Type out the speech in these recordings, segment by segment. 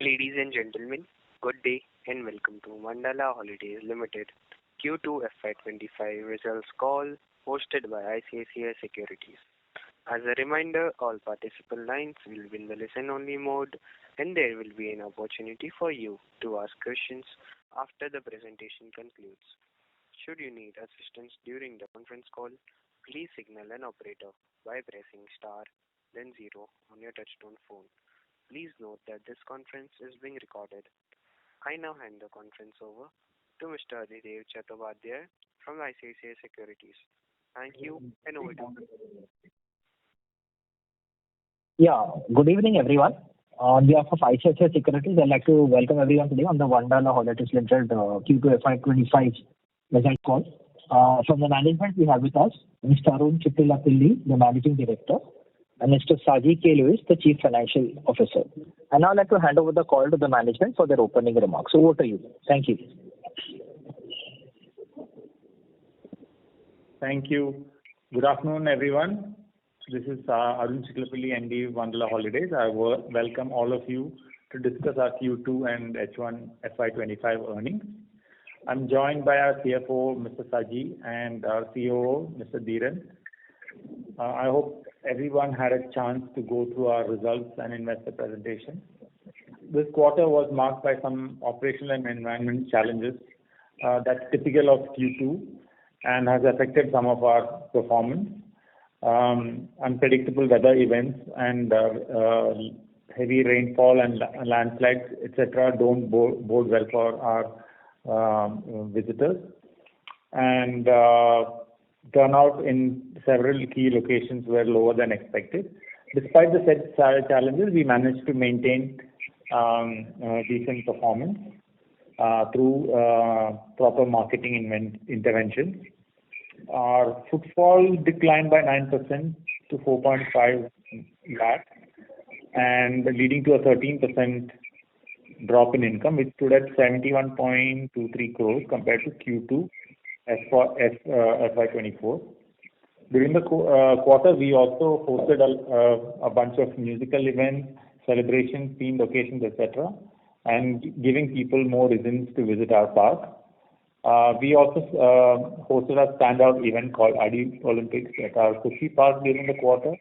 Ladies and gentlemen, good day and welcome to Wonderla Holidays Limited Q2FY25 results call hosted by ICICI Securities. As a reminder, all participant lines will be in the listen-only mode and there will be an opportunity for you to ask questions after the presentation concludes. Should you need assistance during the conference call, please signal an operator by pressing star then zero on your touchtone phone. Please note that this conference is being recorded. I now hand the conference over to Mr. Adhidev Chattopadhyay from ICICI Securities. Thank you and over to you. Yeah, good evening everyone. On behalf of ICICI Securities, I'd like to welcome everyone today on the Wonderla Holidays Limited Q2FY25 result call. From the management, we have with us Mr. Arun Chittilappilly, the Managing Director, and Mr. Saji K. Lewis, the Chief Financial Officer. And now I'd like to hand over the call to the management for their opening remarks. Over to you. Thank you. Thank you. Good afternoon, everyone. This is Arun Chittilappilly, MD Wonderla Holidays. I welcome all of you to discuss our Q2 and H1 FY25 earnings. I'm joined by our CFO, Mr. Saji, and our COO, Mr. Dhiren. I hope everyone had a chance to go through our results and investor presentation. This quarter was marked by some operational and environment challenges that's typical of Q2 and has affected some of our performance. Unpredictable weather events and heavy rainfall and landslides, etc., don't bode well for our visitors. And turnout in several key locations were lower than expected. Despite the said challenges, we managed to maintain decent performance through proper marketing interventions. Our footfall declined by 9% to 4.5 lakh and leading to a 13% drop in income, which stood at 71.23 crores compared to Q2 FY24. During the quarter, we also hosted a bunch of musical events, celebrations, themed occasions, etc., and giving people more reasons to visit our park. We also hosted a standout event called Adi Olympics at our Kushi Park during the quarter.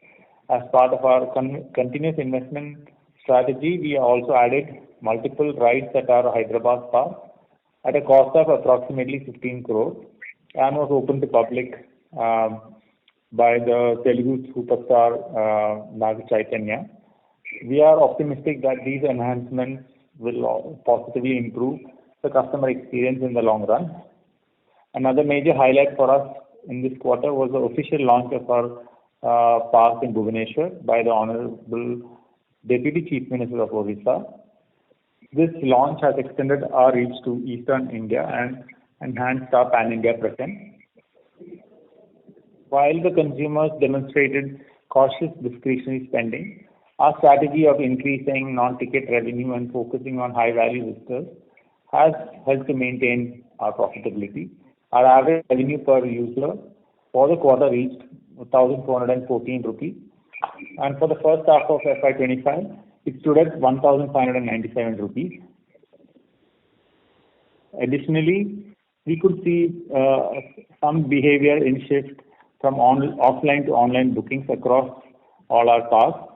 As part of our continuous investment strategy, we also added multiple rides at our Hyderabad park at a cost of approximately 15 crores and was open to public by the Telugu superstar Naga Chaitanya. We are optimistic that these enhancements will positively improve the customer experience in the long run. Another major highlight for us in this quarter was the official launch of our park in Bhubaneswar by the Honorable Deputy Chief Minister of Odisha. This launch has extended our reach to Eastern India and enhanced our pan-India presence. While the consumers demonstrated cautious discretionary spending, our strategy of increasing non-ticket revenue and focusing on high-value visitors has helped to maintain our profitability. Our average revenue per user for the quarter reached 1,414 rupees, and for the first half of FY25, it stood at 1,597 rupees. Additionally, we could see some behavior in shift from offline to online bookings across all our parks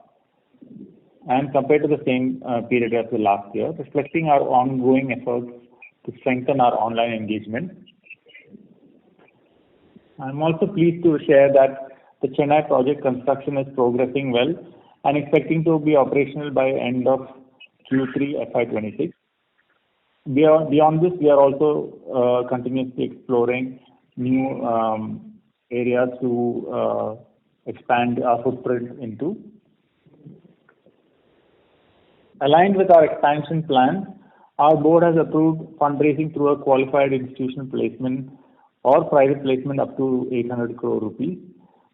and compared to the same period as the last year, reflecting our ongoing efforts to strengthen our online engagement. I'm also pleased to share that the Chennai project construction is progressing well and expecting to be operational by end of Q3 FY26. Beyond this, we are also continuously exploring new areas to expand our footprint into. Aligned with our expansion plans, our board has approved fundraising through a qualified institutional placement or private placement up to 800 crore rupees,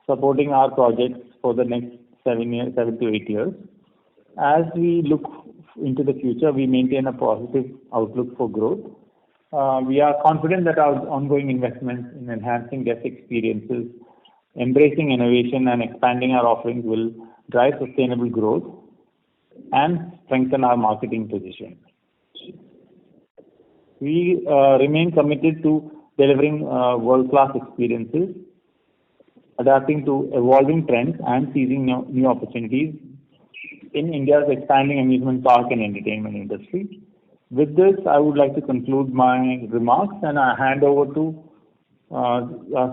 supporting our projects for the next 7 to 8 years. As we look into the future, we maintain a positive outlook for growth. We are confident that our ongoing investments in enhancing guest experiences, embracing innovation and expanding our offerings will drive sustainable growth. and strengthen our marketing position. We remain committed to delivering world-class experiences, adapting to evolving trends, and seizing new opportunities in India's expanding amusement park and entertainment industry. With this, I would like to conclude my remarks, and I hand over to our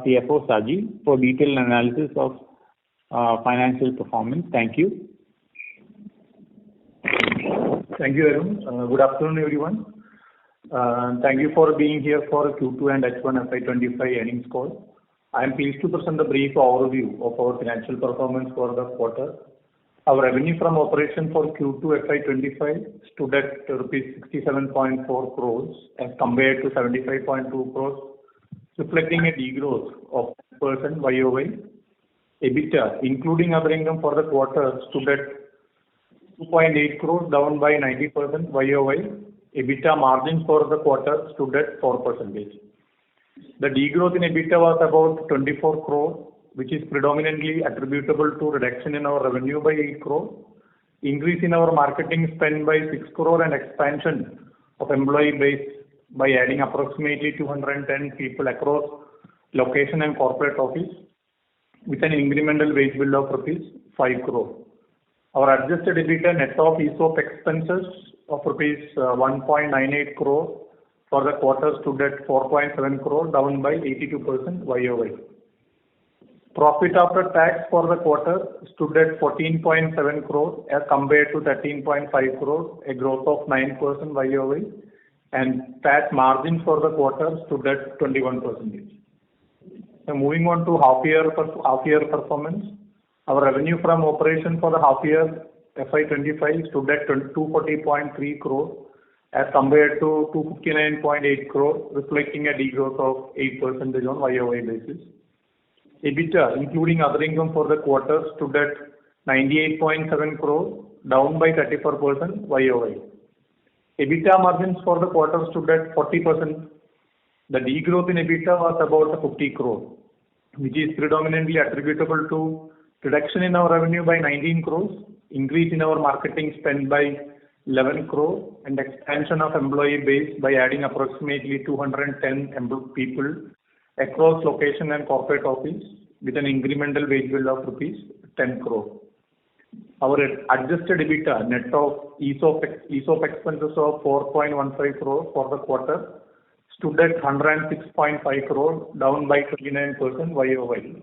CFO Saji for detailed analysis of financial performance. Thank you. Thank you, Arun. Good afternoon, everyone. Thank you for being here for Q2 and H1 FY25 earnings call. I am pleased to present a brief overview of our financial performance for the quarter. Our revenue from operation for Q2 FY25 stood at rupees 67.4 crores as compared to 75.2 crores, reflecting a degrowth of 10% YOY. EBITDA, including other income for the quarter, stood at 2.8 crores, down by 90% YOY. EBITDA margins for the quarter stood at 4%. The degrowth in EBITDA was about 24 crore, which is predominantly attributable to reduction in our revenue by 8 crore, increase in our marketing spend by 6 crore, and expansion of employee base by adding approximately 210 people across location and corporate office with an incremental wage bill of rupees 5 crore. Our adjusted EBITDA net of ESOP expenses of rupees 1.98 crore for the quarter stood at 4.7 crore, down by 82% YOY. Profit after tax for the quarter stood at 14.7 crore as compared to 13.5 crore, a growth of 9% YOY, and PAT margin for the quarter stood at 21%. Now moving on to half year performance. Our revenue from operation for the half year FY25 stood at 240.3 crore as compared to 259.8 crore, reflecting a degrowth of 8% on YOY basis. EBITDA, including other income for the quarter, stood at 98.7 crore, down by 34% YOY. EBITDA margins for the quarter stood at 40%. The degrowth in EBITDA was about 50 crore, which is predominantly attributable to reduction in our revenue by 19 crores, increase in our marketing spend by 11 crore, and expansion of employee base by adding approximately 210 people across location and corporate office with an incremental wage bill of rupees 10 crore. Our adjusted EBITDA net of ESOP expenses of 4.15 crore for the quarter stood at 106.5 crore, down by 29% YOY.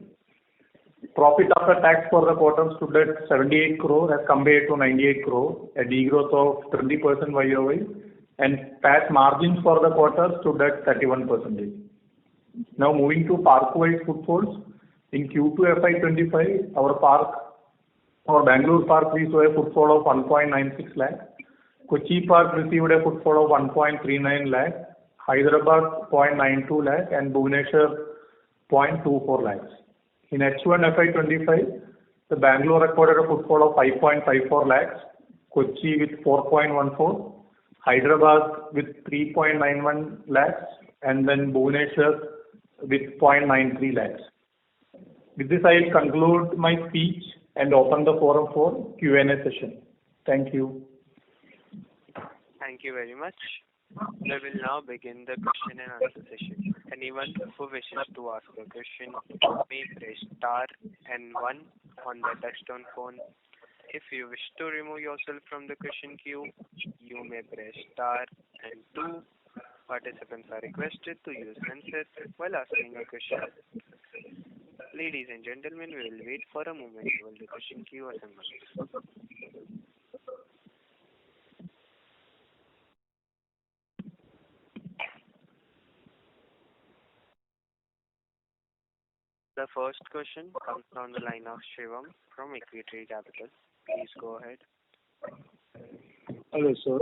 Profit after tax for the quarter stood at 78 crore as compared to 98 crore, a degrowth of 20% YOY, and PAT margins for the quarter stood at 31%. Now moving to park-wise footfalls. In Q2 FY25, our Bangalore park we saw a footfall of 1.96 lakh. Kochi park received a footfall of 1.39 lakh, Hyderabad 0.92 lakh, and Bhubaneswar 0.24 lakhs. In H1 FY25, the Bangalore recorded a footfall of 5.54 lakhs, Kochi with 4.14, Hyderabad with 3.91 lakhs, and then Bhubaneswar with 0.93 lakhs. With this, I will conclude my speech and open the forum for Q&A session. Thank you. Thank you very much. We will now begin the question and answer session. Anyone who wishes to ask a question may press star and 1 on the touchtone phone. If you wish to remove yourself from the question queue, you may press star and 2. Participants are requested to use handsets while asking a question. Ladies and gentlemen, we will wait for a moment while the question queue assembles. The first question comes from the line of Shivam from Equity Capital. Please go ahead. Hello, sir.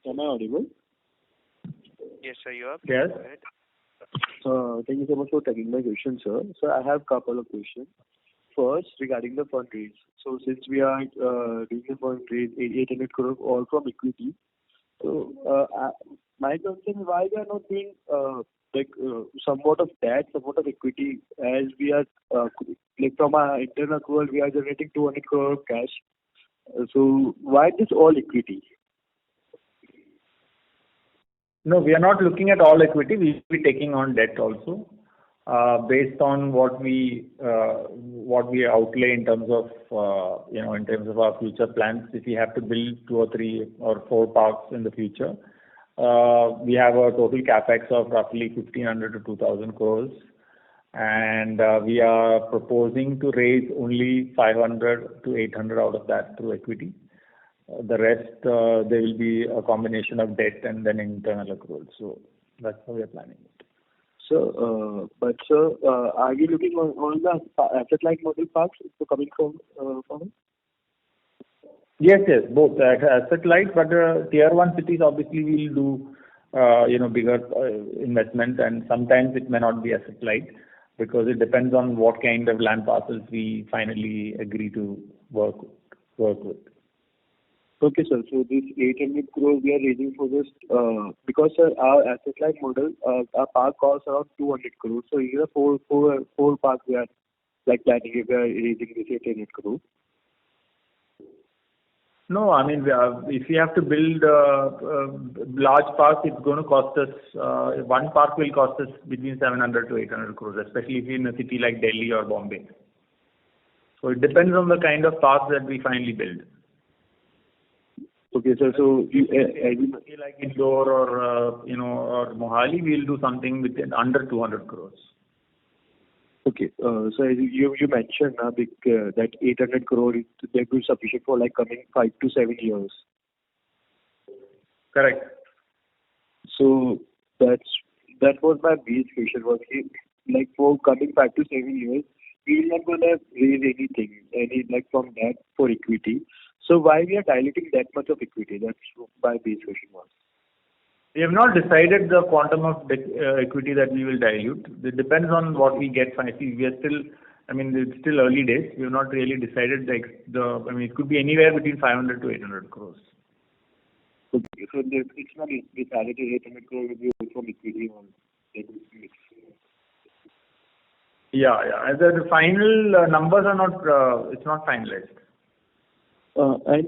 Am I audible? Yes, sir, you are. Yes. Go ahead. Thank you so much for taking my question, sir. So I have a couple of questions. First, regarding the fundraise. So since we are doing the fundraise 800 crore all from equity, so my concern is why we are not doing somewhat of debt, somewhat of equity, as we are like from our internal accrual we are generating 200 crore of cash. So why this all equity? No, we are not looking at all equity. We will be taking on debt also, based on what we outlay in terms of in terms of our future plans. If we have to build 2 or 3 or 4 parks in the future, we have a total capex of roughly 1,500 to 2,000 crores, and we are proposing to raise only 500 to 800 out of that through equity. The rest, there will be a combination of debt and then internal accruals. So that's how we are planning it. So, are you looking on the asset-light model parks coming from it? Yes, both asset light, but tier 1 cities obviously will do bigger investment, and sometimes it may not be asset light because it depends on what kind of land parcels we finally agree to work with. Okay, sir. So this 800 crores we are raising for this because sir, our asset-light model, our park costs around 200 crores. So here four parks we are like planning if we are raising this 800 crores. No, I mean, if we have to build large parks, it's going to cost us, one park will cost us between 700 to 800 crores, especially if you're in a city like Delhi or Bombay. So it depends on the kind of parks that we finally build. Okay, sir. So like Indore or Mohali, we'll do something within under 200 crores. Okay, so you mentioned that 800 crore is that will sufficient for like coming 5 to 7 years. Correct. So that was my base question. Was like for coming 5 to 7 years, we are not gonna raise any like from that for equity. So why we are diluting that much of equity? That's my base question was. We have not decided the quantum of equity that we will dilute. It depends on what we get. We are still, it's still early days. We have not really decided it could be anywhere between 500 to 800 crores. Okay, so it's not decided 800 crores will be from equity on mix. Yeah. The final numbers are not, it's not finalized. Sorry.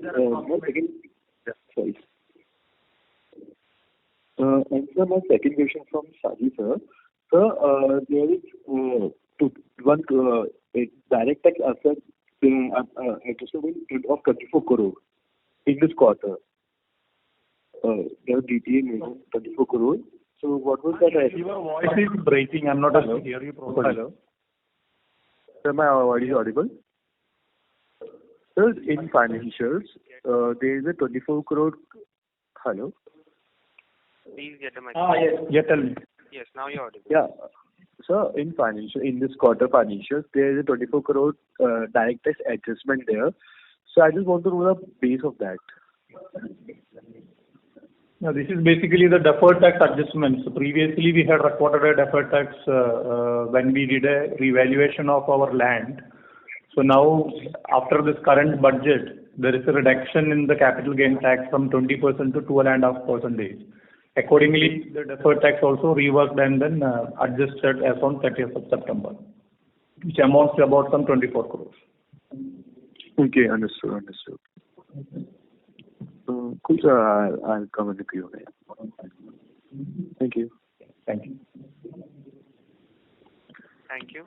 And sir, my second question from Saji sir. Sir, there is one direct tax asset adjustment of 24 crore in this quarter. There was DTA 24 crore. So what was that? Your voice is breaking. I'm not able to hear you properly. Hello. Sir, my voice is audible. Sir, in financials, there is a 24 crore. Hello. Please get the mic. Yes. Yeah, tell me. Yes, now you're audible. Yeah. So in this quarter financials, there is a 24 crore direct tax adjustment there. So I just want to know the base of that. Now, this is basically the deferred tax adjustment. So previously we had recorded a deferred tax when we did a revaluation of our land. So now, after this current budget, there is a reduction in the capital gain tax from 20% to 2.5%. Accordingly, the deferred tax also reworked and then adjusted as on 30th of September, which amounts to about some 24 crores. Okay, understood. Cool, sir. I'll come in the Q&A. Thank you. Thank you. Thank you.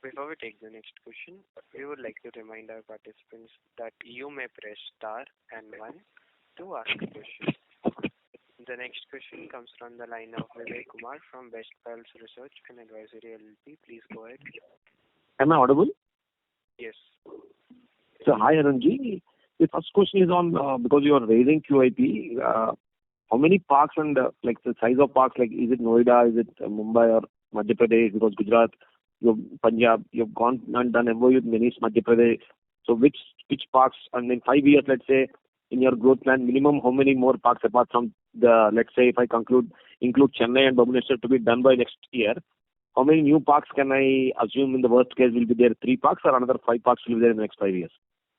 Before we take the next question, we would like to remind our participants that you may press star and 1 to ask a question. The next question comes from the line of Vivek Kumar from Best Pals Research and Advisory LLP. Please go ahead. Am I audible? Yes. So, hi, Arunji. The first question is on, because you are raising QIP, how many parks and like the size of parks, like is it Noida, is it Mumbai or Madhya Pradesh, because Gujarat, Punjab, you've gone and done MOU with many Madhya Pradesh. So which parks, and in 5 years, let's say, in your growth plan, minimum how many more parks apart from the, let's say, if I include Chennai and Bhubaneswar to be done by next year, how many new parks can I assume in the worst case will be there? 3 parks or another 5 parks will be there in the next 5 years,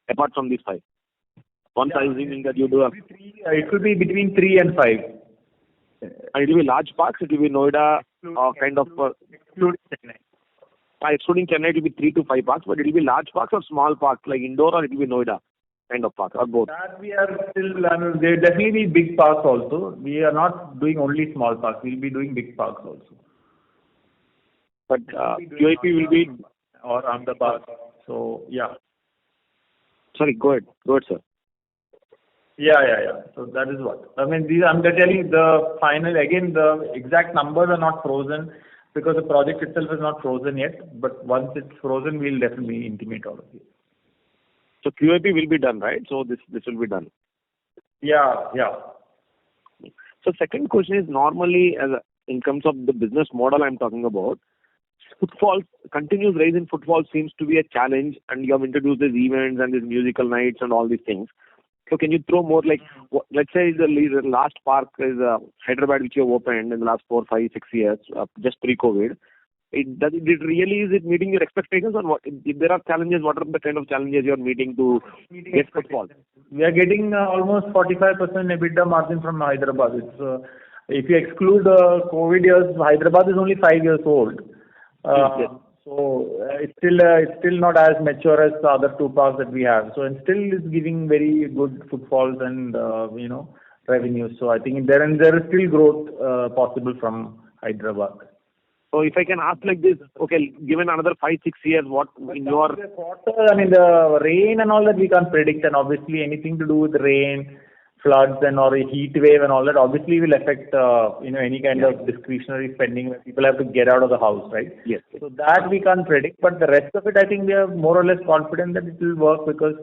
apart from these 5? Once I assuming that you do it could be between 3 and 5. And it will be large parks, it will be Noida, kind of. Excluding Chennai. excluding Chennai, it will be 3 to 5 parks, but it will be large parks or small parks like indoor, or it will be Noida kind of park, or both? That we are still, there definitely be big parks also. We are not doing only small parks. We'll be doing big parks also. But QIP will be or on the park. So yeah. Sorry, go ahead, sir. Yeah. So that is what. I mean, I'm telling you the final, again, the exact numbers are not frozen because the project itself is not frozen yet. But once it's frozen, we'll definitely intimate all of you. So QIP will be done, right? So this will be done. Yeah. So second question is, normally in terms of the business model I'm talking about, continuous rise in footfall seems to be a challenge, and you have introduced these events and these musical nights and all these things. So can you throw more, like, let's say the last park is Hyderabad, which you have opened in the last 4, 5, 6 years, just pre-COVID. Is it meeting your expectations, or what? If there are challenges, what are the kind of challenges you are meeting to get footfall? We are getting almost 45% EBITDA margin from Hyderabad. If you exclude COVID years, Hyderabad is only 5 years old. Yes. So it's still not as mature as the other two parks that we have. So it still is giving very good footfalls and revenues. So I think there is still growth possible from Hyderabad. So if I can ask like this, okay, given another 5, 6 years, what in your... I mean, the rain and all that we can't predict, and obviously anything to do with rain, floods and or a heat wave and all that obviously will affect any kind of discretionary spending when people have to get out of the house, right? Yes. So that we can't predict, but the rest of it, I think we are more or less confident that it will work because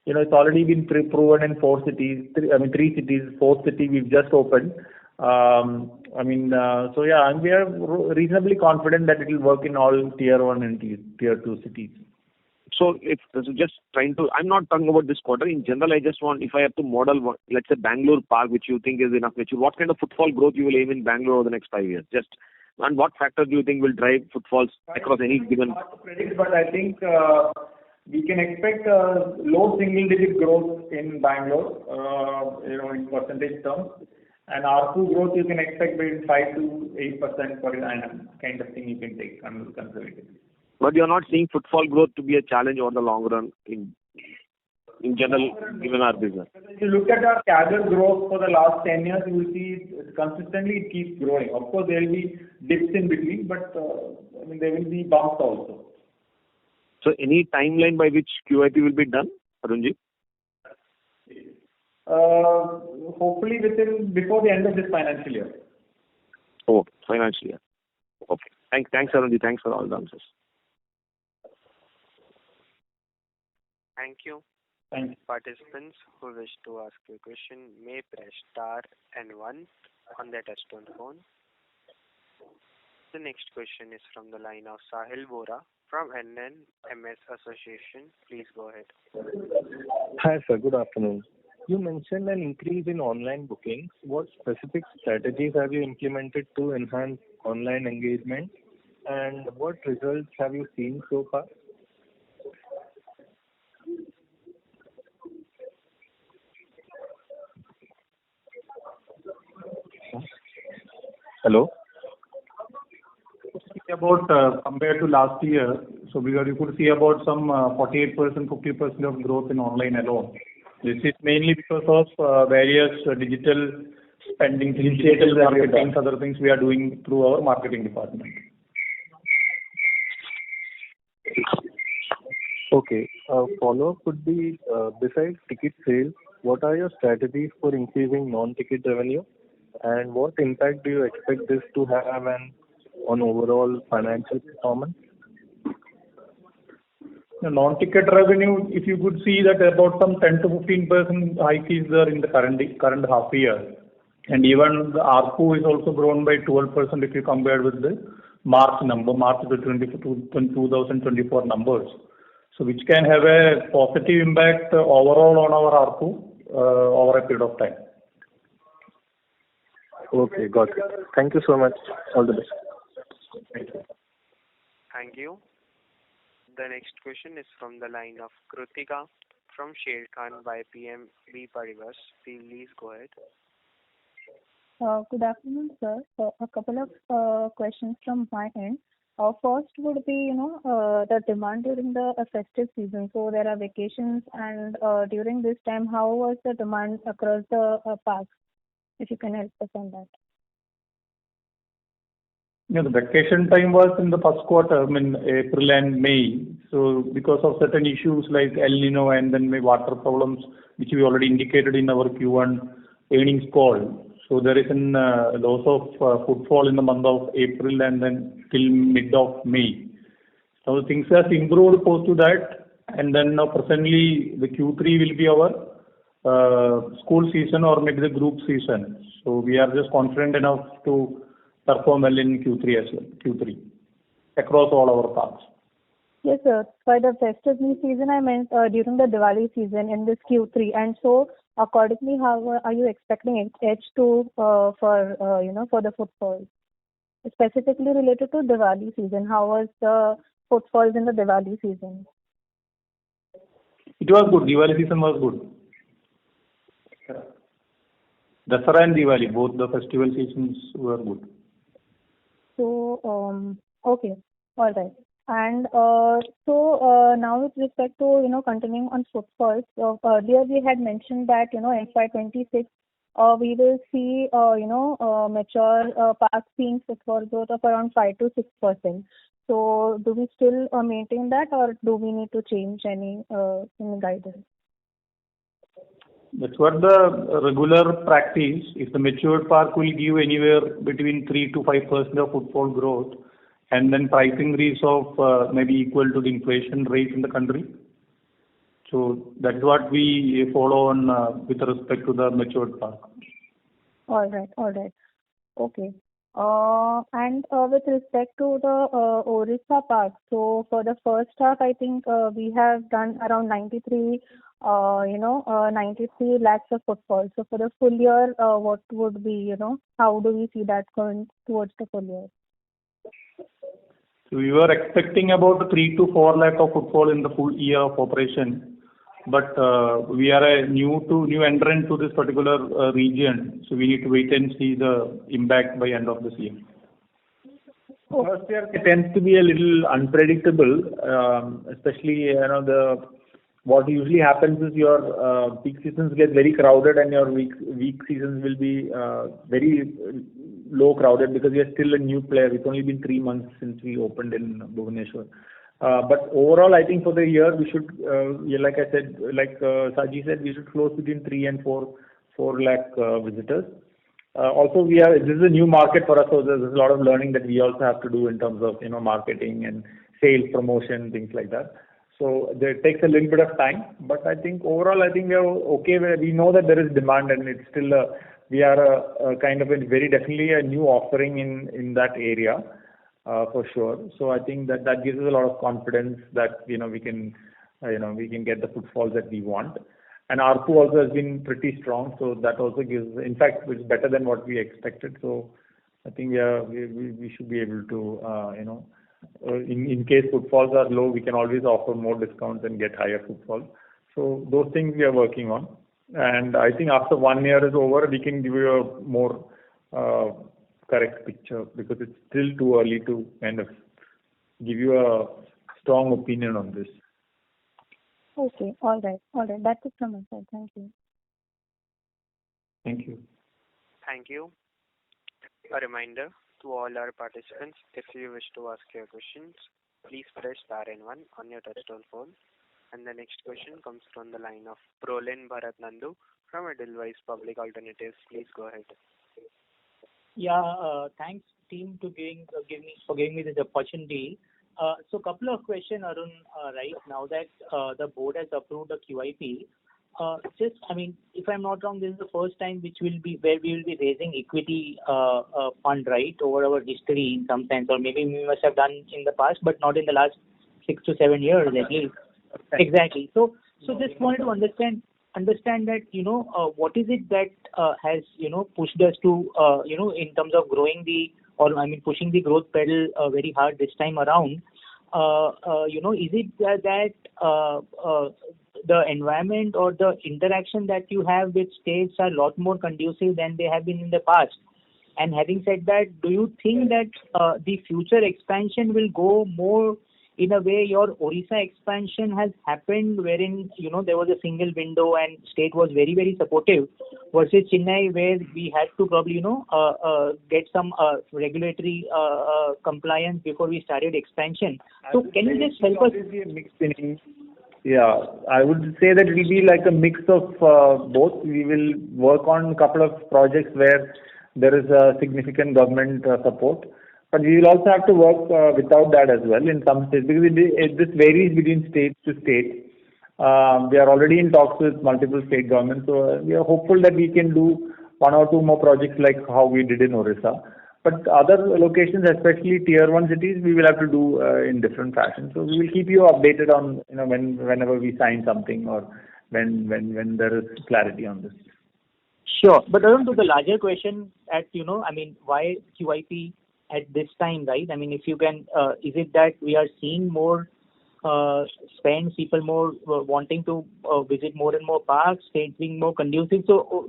it's already been proven in 4 cities. 3 cities, 4th city we've just opened. And we are reasonably confident that it will work in all tier 1 and tier 2 cities. So I'm not talking about this quarter. In general, I just want, if I have to model, let's say Bangalore Park, which you think is enough mature, what kind of footfall growth you will aim in Bangalore over the next 5 years? And what factors do you think will drive footfalls across any given? Hard to predict, but I think we can expect low single-digit growth in Bangalore, in percentage terms. And ARPU growth you can expect between 5 to 8% per annum, kind of thing you can take conservatively. But you're not seeing footfall growth to be a challenge over the long run in general, given our business. If you look at our CAGR growth for the last 10 years, you will see consistently it keeps growing. Of course, there will be dips in between, but there will be bumps also. So any timeline by which QIP will be done, Arunji? Hopefully before the end of this financial year. Oh, financial year. Okay. Thanks, Arunji. Thanks for all the answers. Thank you. Thanks. Participants who wish to ask a question may press star and 1 on their touchtone phone. The next question is from the line of Sahil Bora from NNMS Association. Please go ahead. Hi sir, good afternoon. You mentioned an increase in online bookings. What specific strategies have you implemented to enhance online engagement, and what results have you seen so far? Hello? About compared to last year, so you could see about some 48%, 50% of growth in online alone. This is mainly because of various digital spending initiatives, marketing, other things we are doing through our marketing department. Okay. Follow-up would be, besides ticket sales, what are your strategies for increasing non-ticket revenue, and what impact do you expect this to have on overall financial performance? The non-ticket revenue, if you could see that about some 10 to 15% hike is there in the current half year. And even the ARPU is also grown by 12% if you compare with the March 2024 numbers. So which can have a positive impact overall on our ARPU over a period of time. Okay, got it. Thank you so much. All the best. Thank you. Thank you. The next question is from the line of Kritika from Sharekhan by PNB Paribas. Please go ahead. Good afternoon, sir. So a couple of questions from my end. First would be, the demand during the festive season. So there are vacations, and during this time, how was the demand across the parks? If you can help us on that. Yeah, the vacation time was in the first quarter, I mean April and May. So because of certain issues like El Nino and then may water problems, which we already indicated in our Q1 earnings call. So there is an loss of footfall in the month of April and then till mid of May. So things have improved post to that, and then now presently the Q3 will be our school season or maybe the group season. So we are just confident enough to perform well in Q3 as well, Q3, across all our parks. Yes, sir. By the festive season, I meant during the Diwali season in this Q3. And so, accordingly, how are you expecting H2 for the footfalls? Specifically related to Diwali season, how was the footfalls in the Diwali season? It was good. Diwali season was good. Dasara and Diwali, both the festival seasons were good. So, okay, all right. And now with respect to, continuing on footfalls, earlier we had mentioned that, FY26, we will see, mature parks seeing footfall growth of around 5 to 6%. So do we still maintain that, or do we need to change any guidance? That's what the regular practice. If the matured park will give anywhere between 3 to 5% of footfall growth, and then price increase of maybe equal to the inflation rate in the country. So that's what we follow on with respect to the matured park. All right. Okay. And with respect to the Orissa park, so for the first half, I think we have done around 93 lakhs of footfall. So for the full year, what would be, how do we see that going towards the full year? So we were expecting about 3 to 4 lakh of footfall in the full year of operation, but we are a new entrant to this particular region, so we need to wait and see the impact by end of this year. First year it tends to be a little unpredictable, especially what usually happens is your peak seasons get very crowded and your week seasons will be very low crowded because we are still a new player. It's only been 3 months since we opened in Bhubaneswar. But overall, I think for the year we should, like I said, Saji said, we should close between 3 and 4 lakh visitors. Also, this is a new market for us, so there's a lot of learning that we also have to do in terms of marketing and sales promotion, things like that. So it takes a little bit of time, but I think overall, we are okay. We know that there is demand, and it's still we are a kind of very definitely a new offering in that area for sure. So I think that gives us a lot of confidence that we can get the footfalls that we want. And ARPU also has been pretty strong, so that also gives. In fact, it's better than what we expected. So I think we should be able to in case footfalls are low, we can always offer more discounts and get higher footfall. So those things we are working on. And I think after 1 year is over, we can give you a more correct picture because it's still too early to kind of give you a strong opinion on this. Okay, all right. That's it from my side. Thank you. Thank you. Thank you. A reminder to all our participants, if you wish to ask your questions, please press star and 1 on your touchtone phone. And the next question comes from the line of Prolin Bharat Nandu from Edelweiss Public Alternatives. Please go ahead. Yeah, thanks team to giving me this opportunity. So couple of questions, Arun. Right now that the board has approved the QIP, if I'm not wrong, this is the first time where we will be raising equity fund, right, over our history in some sense, or maybe we must have done in the past, but not in the last 6 to 7 years at least. Exactly. So just wanted to understand that what is it that has pushed us to in terms of pushing the growth pedal very hard this time around. Is it that the environment or the interaction that you have with states are a lot more conducive than they have been in the past? And having said that, do you think that the future expansion will go more in a way your Orissa expansion has happened, wherein there was a single window and state was very, very supportive, versus Chennai, where we had to probably get some regulatory compliance before we started expansion. So can you just help us? Yeah, I would say that it will be like a mix of both. We will work on a couple of projects where there is a significant government support, but we will also have to work without that as well in some states, because this varies between state to state. We are already in talks with multiple state governments, so we are hopeful that we can do one or two more projects like how we did in Orissa. But other locations, especially tier 1 cities, we will have to do in different fashion. So we will keep you updated on whenever we sign something or when there is clarity on this. Sure. But Arun, to the larger question why QIP at this time, right? I mean, if you can, is it that we are seeing more spends, people more wanting to visit more and more parks, states being more conducive? So,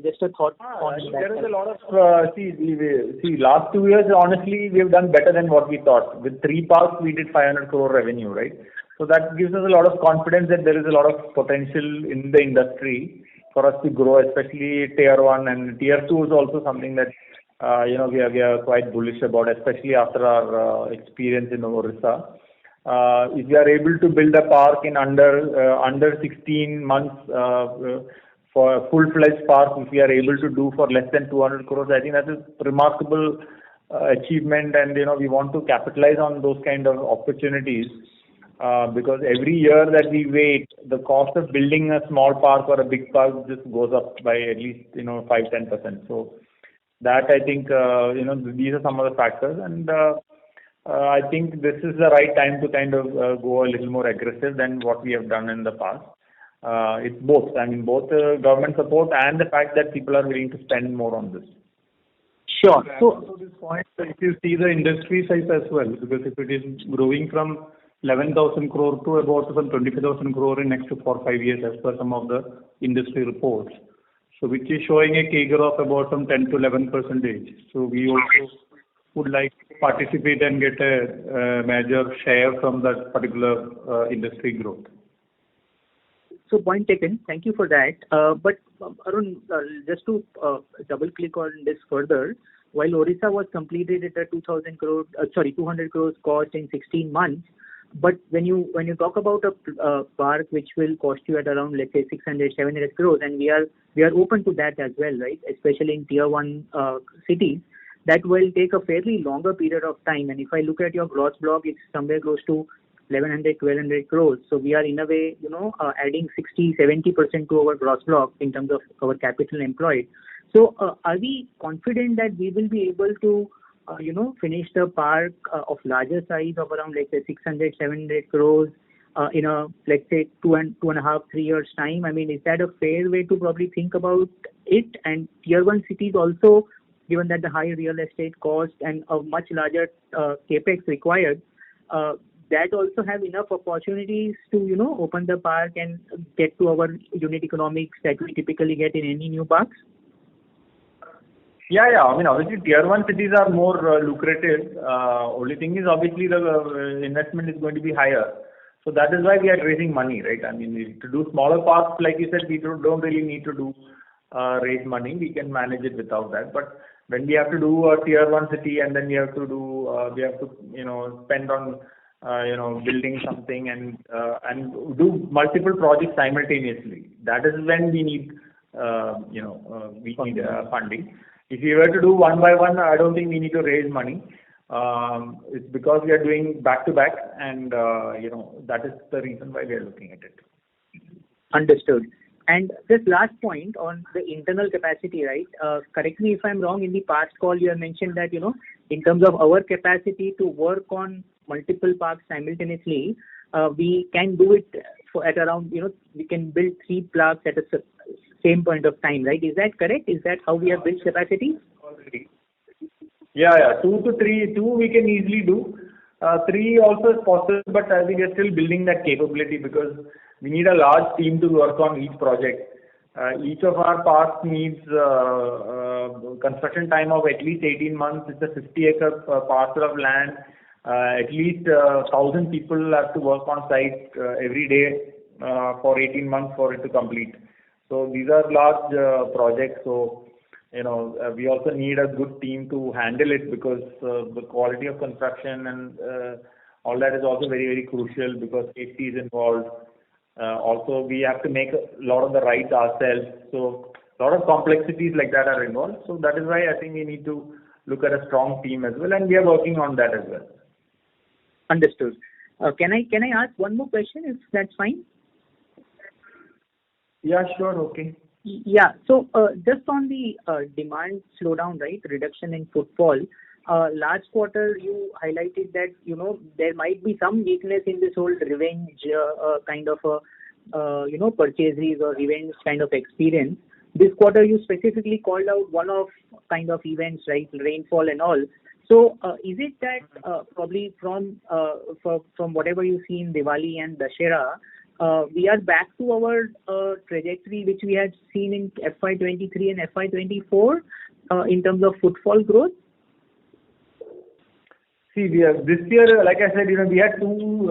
just a thought on that. There is a lot of, last 2 years, honestly, we have done better than what we thought. With 3 parks, we did 500 crore revenue, right? So that gives us a lot of confidence that there is a lot of potential in the industry for us to grow, especially tier 1, and tier 2 is also something that we are quite bullish about, especially after our experience in Orissa. If we are able to build a park in under 16 months for a full-fledged park, if we are able to do for less than 200 crores, I think that is remarkable achievement, and we want to capitalize on those kind of opportunities. Because every year that we wait, the cost of building a small park or a big park just goes up by at least 5-10%. So that, I think these are some of the factors, and I think this is the right time to kind of go a little more aggressive than what we have done in the past. It's both. I mean, both government support and the fact that people are willing to spend more on this. Sure. So to this point, if you see the industry size as well, because if it is growing from 11,000 crore to about some 25,000 crore in next 4 or 5 years, as per some of the industry reports, so which is showing a CAGR of about some 10 to 11%. So we also would like to participate and get a major share from that particular industry growth. So point taken. Thank you for that. But Arun, just to double click on this further, while Orissa was completed at a 200 crores cost in 16 months, but when you talk about a park which will cost you at around, let's say, 600-700 crores, and we are open to that as well, right? Especially in tier 1 cities, that will take a fairly longer period of time. And if I look at your gross block, it's somewhere close to 1,100-1,200 crores. So we are in a way, adding 60-70% to our gross block in terms of our capital employed. So are we confident that we will be able to finish the park of larger size of around, let's say, 600-700 crores in a, let's say, 2.5-3 years time? I mean, is that a fair way to probably think about it? And tier 1 cities also, given that the high real estate cost and a much larger capex required, that also have enough opportunities to open the park and get to our unit economics that we typically get in any new parks? Yeah. I mean, obviously, tier 1 cities are more lucrative. Only thing is, obviously, the investment is going to be higher. So that is why we are raising money, right? I mean, to do smaller parks, like you said, we don't really need to raise money. We can manage it without that. But when we have to do a tier 1 city, and then we have to spend on building something and do multiple projects simultaneously, that is when we need funding. If we were to do one by one, I don't think we need to raise money. It's because we are doing back to back, and that is the reason why we are looking at it. Understood. And just last point on the internal capacity, right? Correct me if I'm wrong. In the past call, you have mentioned that in terms of our capacity to work on multiple parks simultaneously, we can do it at around we can build 3 parks at a same point of time, right? Is that correct? Is that how we have built capacity? Yeah. 2 to 3, 2 we can easily do. 3 also is possible, but I think we are still building that capability because we need a large team to work on each project. Each of our parks needs construction time of at least 18 months. It's a 50-acre parcel of land. At least 1,000 people have to work on site every day for 18 months for it to complete. So these are large projects. So we also need a good team to handle it, because the quality of construction and all that is also very, very crucial, because safety is involved. Also, we have to make a lot of the rides ourselves. So a lot of complexities like that are involved. So that is why I think we need to look at a strong team as well, and we are working on that as well. Understood. Can I ask one more question, if that's fine? Yeah, sure. Okay. Yeah. So just on the demand slowdown, right? Reduction in footfall. Last quarter, you highlighted that there might be some weakness in this whole revenge kind of purchases or revenge kind of experience. This quarter, you specifically called out one-off kind of events, right? Rainfall and all. So is it that probably from whatever you see in Diwali and Dussehra, we are back to our trajectory which we had seen in FY23 and FY24 in terms of footfall growth? See, this year, like I said, we had 2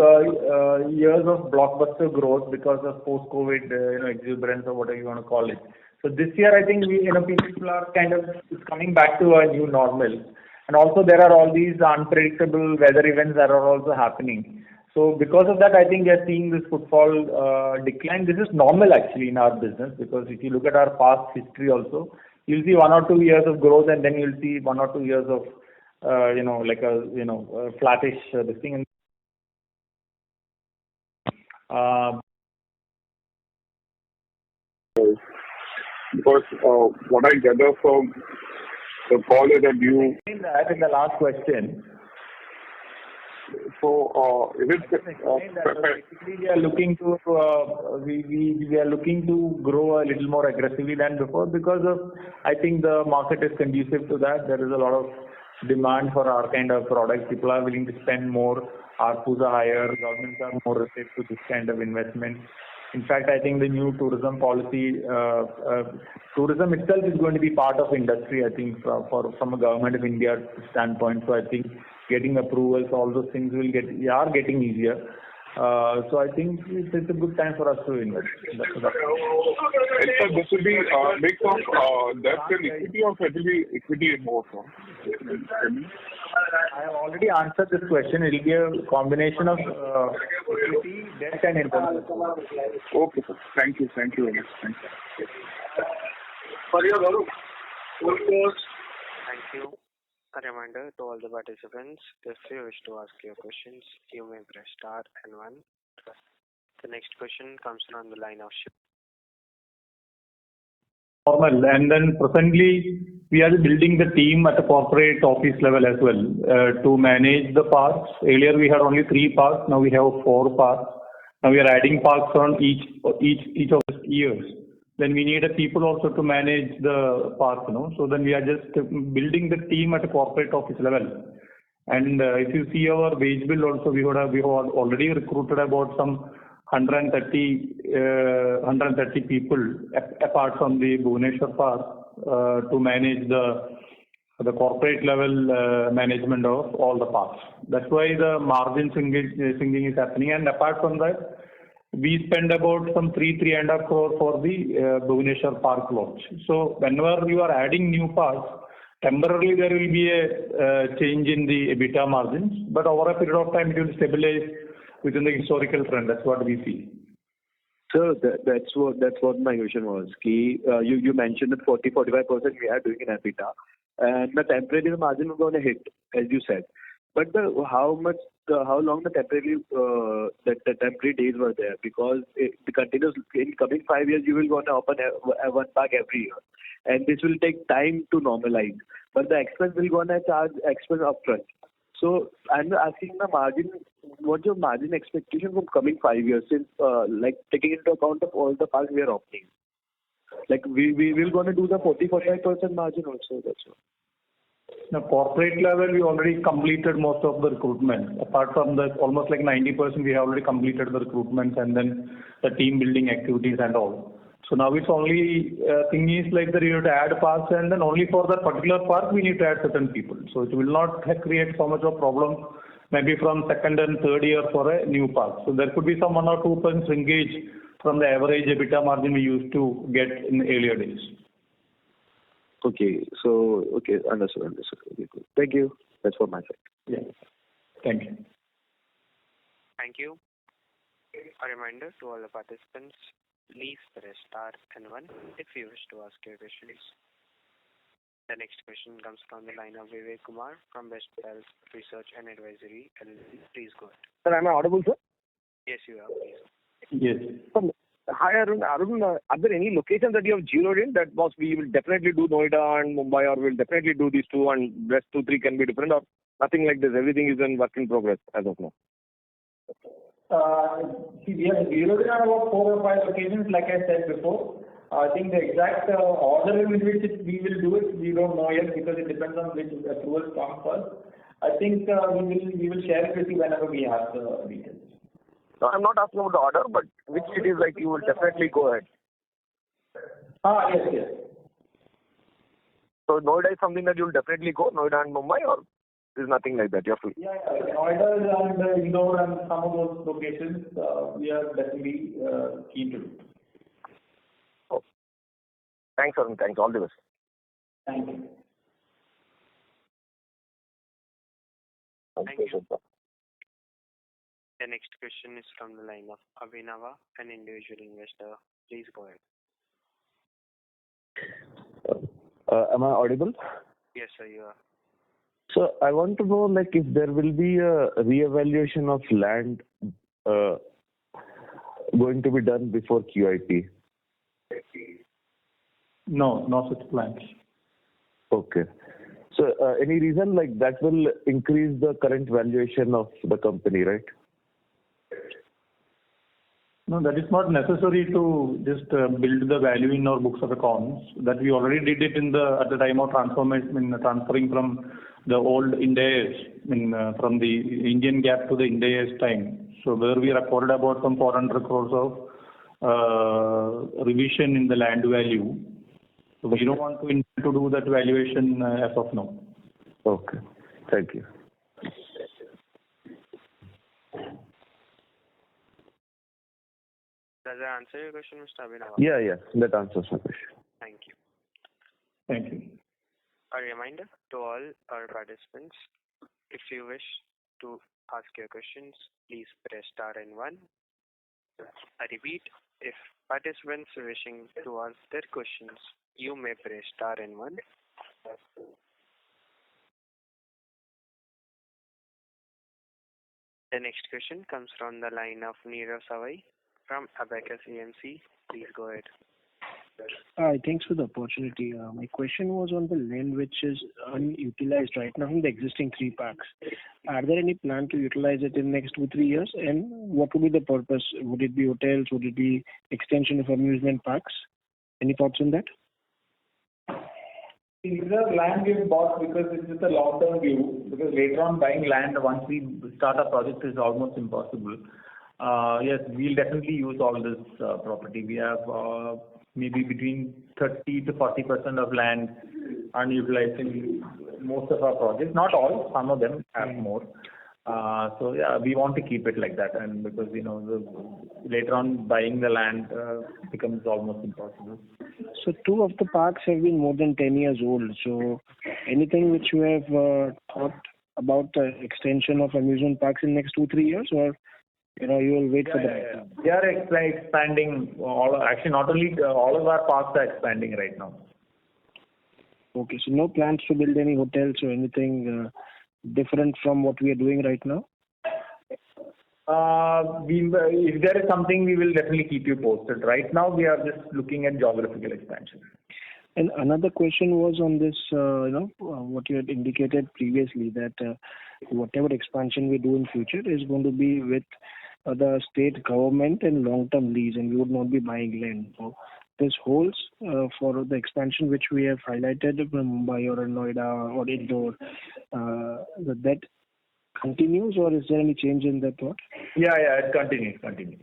years of blockbuster growth because of post-COVID, exuberance or whatever you want to call it. So this year, I think people are kind of coming back to a new normal. And also there are all these unpredictable weather events that are also happening. So because of that, I think we are seeing this footfall decline. This is normal actually in our business, because if you look at our past history also, you'll see 1 or 2 years of growth, and then you'll see 1 or 2 years of flattish this thing. Because what I gather from the call is that you that in the last question. So is it basically we are looking to we are looking to grow a little more aggressively than before, because of, I think the market is conducive to that. There is a lot of demand for our kind of products. People are willing to spend more. ARPUs are higher. Governments are more receptive to this kind of investment. In fact, I think the new tourism policy, tourism itself is going to be part of industry, I think, from a government of India standpoint. So I think getting approvals, all those things are getting easier. So I think it's a good time for us to invest. So this will be mix of debt and equity, or it will be equity and more so? I have already answered this question. It will be a combination of equity, debt and interest. Okay, sir. Thank you very much. Thank you. A reminder to all the participants, if you wish to ask your questions, you may press star and 1. The next question comes from the line of Shiv. Normal, and then presently we are building the team at the corporate office level as well to manage the parks. Earlier we had only 3 parks, now we have 4 parks. Now we are adding parks on each of the years. Then we need people also to manage the park, So then we are just building the team at a corporate office level. And if you see our wage bill also, we have already recruited about some 130 people apart from the Bhubaneswar park to manage the corporate level management of all the parks. That's why the margin singing is happening. And apart from that, we spend about some 3.5 crore for the Bhubaneswar park launch. So whenever you are adding new parks, temporarily there will be a change in the EBITDA margins, but over a period of time it will stabilize within the historical trend. That's what we see. So that's what my question was. You mentioned that 40-45% we are doing in EBITDA, and the temporary margin is going to hit, as you said. But how long the temporary days were there? Because the continuous in coming 5 years you will want to open one park every year, and this will take time to normalize. But the expense will go to charge expense upfront. So I'm asking the margin. What's your margin expectation from coming 5 years? Since taking into account of all the parks we are opening, we will going to do the 40-45% margin also. That's all. Now, corporate level, we already completed most of the recruitment. Apart from the almost 90%, we have already completed the recruitments and then the team building activities and all. So now it's only thing is like that you have to add parks, and then only for that particular park we need to add certain people. So it will not create so much of problem maybe from second and third year for a new park. So there could be some 1 or 2 points engage from the average EBITDA margin we used to get in earlier days. Okay. So, okay, understood. Okay, cool. Thank you. That's for my side. Yeah. Thank you. Thank you. A reminder to all the participants, please press star and 1 if you wish to ask your questions. The next question comes from the line of Vivek Kumar from Best Health Research and Advisory LLP. Please go ahead. Sir, am I audible, sir? Yes, you are. Please. Yes. Hi, Arun. Are there any locations that you have zeroed in that we will definitely do Noida and Mumbai, or we'll definitely do these two and rest 2, 3 can be different, or nothing like this? Everything is in work in progress as of now. We have zeroed in on about 4 or 5 locations, like I said before. I think the exact order in which we will do it, we don't know yet because it depends on which approvals come first. I think we will share it with you whenever we have the details. No, I'm not asking about the order, but which cities like you will definitely go ahead? Yes. So Noida is something that you'll definitely go, Noida and Mumbai, or there's nothing like that? You have to. Yeah. Noida and Indore and some of those locations, we are definitely keen to do. Oh. Thanks, Arun. Thanks. All the best. Thank you. Thank you. The next question is from the line of Abhinava, an individual investor. Please go ahead. Am I audible? Yes, sir, you are. So I want to know, like, if there will be a re-evaluation of land going to be done before QIP. No such plans. Okay. So any reason like that will increase the current valuation of the company, right? No, that is not necessary to just build the value in our books of accounts. That we already did it at the time of transformation, transferring from the old Ind AS, from the Indian GAAP to the Ind AS time. So where we recorded about some 400 crores of revision in the land value. So we don't want to do that valuation as of now. Okay. Thank you. Does that answer your question, Mr. Abhinav? Yeah. That answers my question. Thank you. Thank you. A reminder to all our participants, if you wish to ask your questions, please press star and 1. I repeat, if participants wishing to ask their questions, you may press star and 1. The next question comes from the line of Neerav Savai from Abacus AMC. Please go ahead. Hi, thanks for the opportunity. My question was on the land which is unutilized right now in the existing 3 parks. Are there any plan to utilize it in the next 2-3 years? And what would be the purpose? Would it be hotels? Would it be extension of amusement parks? Any thoughts on that? These are land we've bought because it's just a long-term view. Because later on, buying land once we start a project is almost impossible. Yes, we'll definitely use all this property. We have maybe between 30 to 40% of land unutilized in most of our projects. Not all, some of them have more. So yeah, we want to keep it like that, and because later on buying the land becomes almost impossible. So 2 of the parks have been more than 10 years old. So anything which you have thought about the extension of amusement parks in the next 2-3 years, or you will wait for that? We are expanding. Actually, not only all of our parks are expanding right now. Okay, so no plans to build any hotels or anything different from what we are doing right now? If there is something, we will definitely keep you posted. Right now, we are just looking at geographical expansion. And another question was on this, what you had indicated previously, that whatever expansion we do in future is going to be with the state government and long-term lease, and we would not be buying land. So this holds for the expansion which we have highlighted from Mumbai or Noida or Indore. That continues, or is there any change in that thought? Yeah, it continues.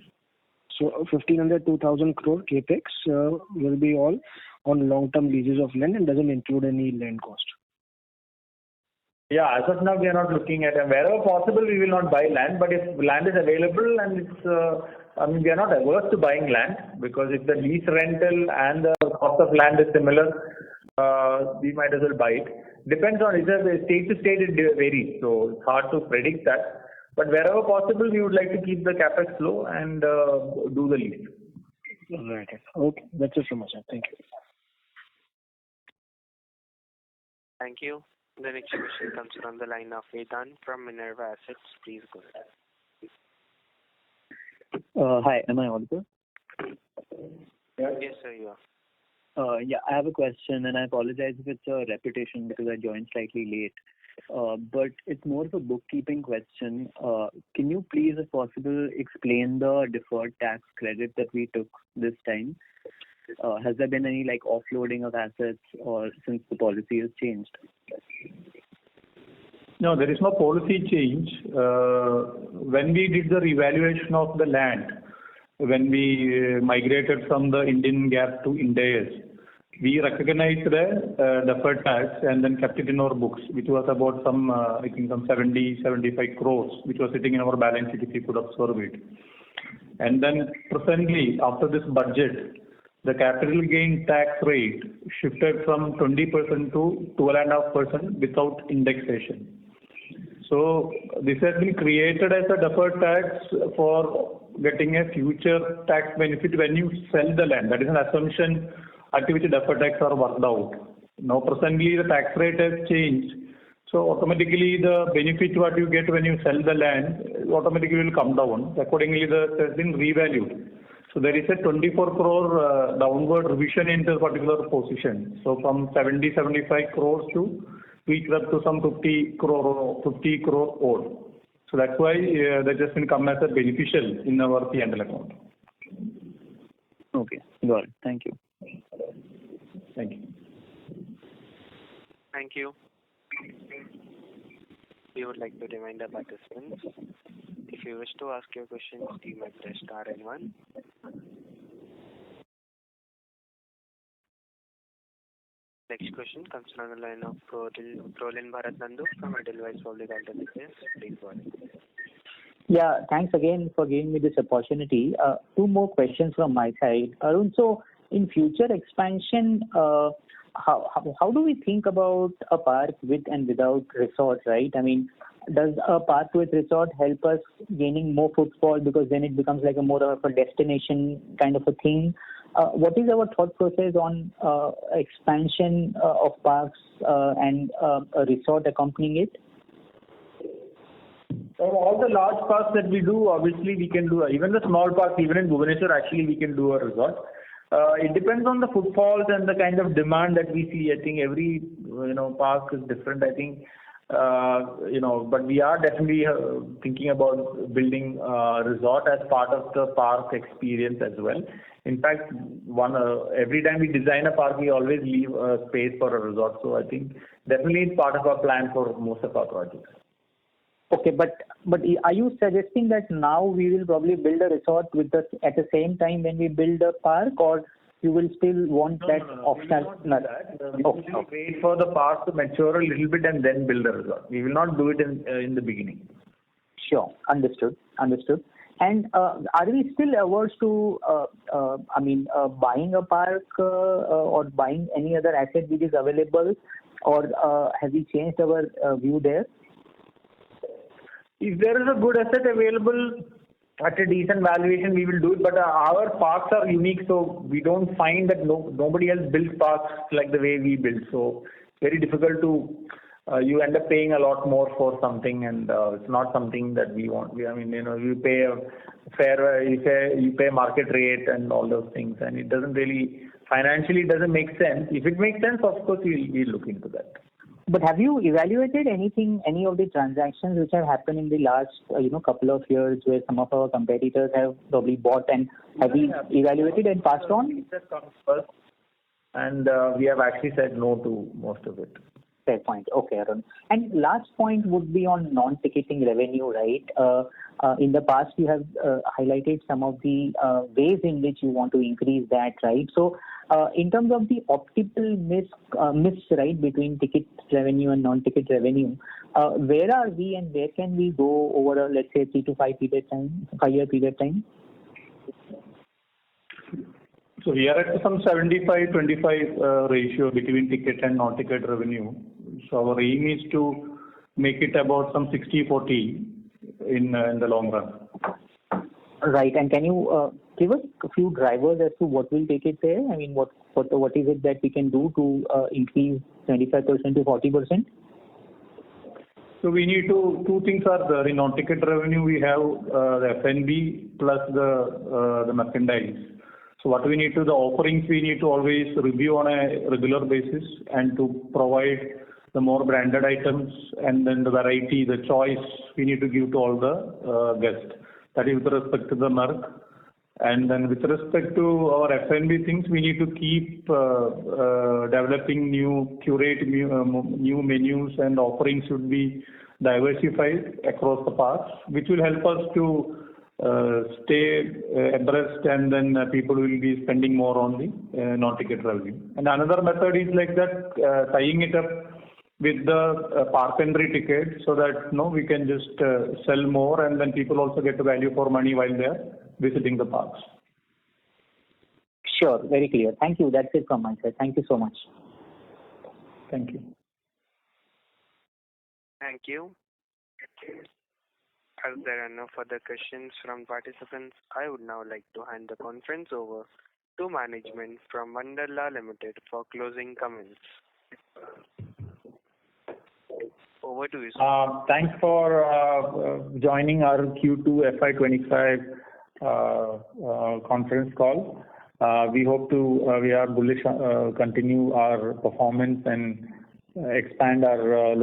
So 1,500, 2,000 crore capex will be all on long-term leases of land and doesn't include any land cost. Yeah, as of now, we are not looking at, and wherever possible, we will not buy land. But if land is available and it's, we are not averse to buying land, because if the lease rental and the cost of land is similar, we might as well buy it. Depends on, it's a state to state, it varies, so it's hard to predict that. But wherever possible, we would like to keep the capex low and do the lease. Right. Okay, that's it from my side. Thank you. Thank you. The next question comes from the line of Vedant from Minerva Assets. Please go ahead. Hi, am I audible? Yes, sir, you are. Yeah, I have a question, and I apologize if it's a repetition because I joined slightly late. But it's more of a bookkeeping question. Can you please, if possible, explain the deferred tax credit that we took this time? Has there been any offloading of assets or since the policy has changed? No, there is no policy change. When we did the revaluation of the land, when we migrated from the Indian GAAP to Ind AS, we recognized the deferred tax and then kept it in our books, which was about some 75 crores, which was sitting in our balance sheet if you could observe it. And then presently, after this budget, the capital gain tax rate shifted from 20% to 12.5% without indexation. So this has been created as a deferred tax for getting a future tax benefit when you sell the land. That is an assumption at which deferred tax are worked out. Now presently the tax rate has changed. So automatically the benefit what you get when you sell the land automatically will come down. Accordingly, it has been revalued. So there is a 24 crore downward revision in this particular position. So from 75 crores to reach up to some 50 crore odd. So that's why that has been come as a beneficial in our P&L account. Okay, got it. Thank you. Thank you. Thank you. We would like to remind our participants, if you wish to ask your questions, you may press star and 1. Next question comes from the line of Prolin Bharat Nandu from Edelweiss Public Alternatives. Please go ahead. Yeah, thanks again for giving me this opportunity. Two more questions from my side. Arun, so in future expansion, how do we think about a park with and without resort, right? I mean, does a park with resort help us gaining more footfall because then it becomes like a more of a destination kind of a thing? What is our thought process on expansion of parks and a resort accompanying it? So all the large parks that we do, obviously we can do, even the small parks, even in Bhubaneswar, actually we can do a resort. It depends on the footfalls and the kind of demand that we see. I think every park is different. I think but we are definitely thinking about building a resort as part of the park experience as well. In fact, every time we design a park, we always leave a space for a resort. So I think definitely it's part of our plan for most of our projects. Okay, but are you suggesting that now we will probably build a resort at the same time when we build a park, or you will still want that optional? We will not do that. We will wait for the park to mature a little bit and then build a resort. We will not do it in the beginning. Sure, understood. And are we still averse to, buying a park or buying any other asset which is available, or have we changed our view there? If there is a good asset available at a decent valuation, we will do it. But our parks are unique, so we don't find that nobody else builds parks like the way we build. So very difficult to. You end up paying a lot more for something, and it's not something that we want. You pay a fair, you pay market rate and all those things, and it doesn't really financially doesn't make sense. If it makes sense, of course we'll look into that. But have you evaluated any of the transactions which have happened in the last couple of years where some of our competitors have probably bought, and have we evaluated and passed on? And we have actually said no to most of it. Fair point. Okay, Arun. And last point would be on non-ticketing revenue, right? In the past, you have highlighted some of the ways in which you want to increase that, right? So, in terms of the optimal mix, right, between ticket revenue and non-ticket revenue, where are we and where can we go over a, let's say, 3 to 5 5-year period time? So we are at some 75-25 ratio between ticket and non-ticket revenue. So our aim is to make it about some 60-40 in the long run. Right. And can you give us a few drivers as to what will take it there? I mean, what is it that we can do to increase 25% to 40%? So we need two things are there. In non-ticket revenue, we have the F&B plus the merchandise. So what we need to, the offerings we need to always review on a regular basis and to provide the more branded items and then the variety, the choice we need to give to all the guests. That is with respect to the merc. And then with respect to our F&B things, we need to keep developing new menus and offerings should be diversified across the parks, which will help us to stay abreast, and then people will be spending more on the non-ticket revenue. And another method is like that, tying it up with the park entry ticket so that we can just sell more, and then people also get the value for money while they are visiting the parks. Sure, very clear. Thank you. That's it from my side. Thank you so much. Thank you. Thank you. As there are no further questions from participants, I would now like to hand the conference over to management from Wonderla Limited for closing comments. Over to you, sir. Thanks for joining our Q2FY25 conference call. We hope we are bullish, continue our performance and expand our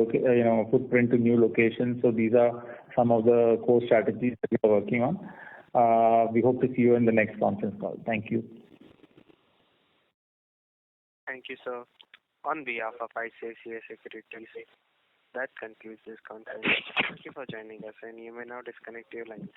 footprint to new locations. So these are some of the core strategies that we are working on. We hope to see you in the next conference call. Thank you. Thank you, sir. On behalf of ICICI Securities, that concludes this conference. Thank you for joining us, and you may now disconnect your lines.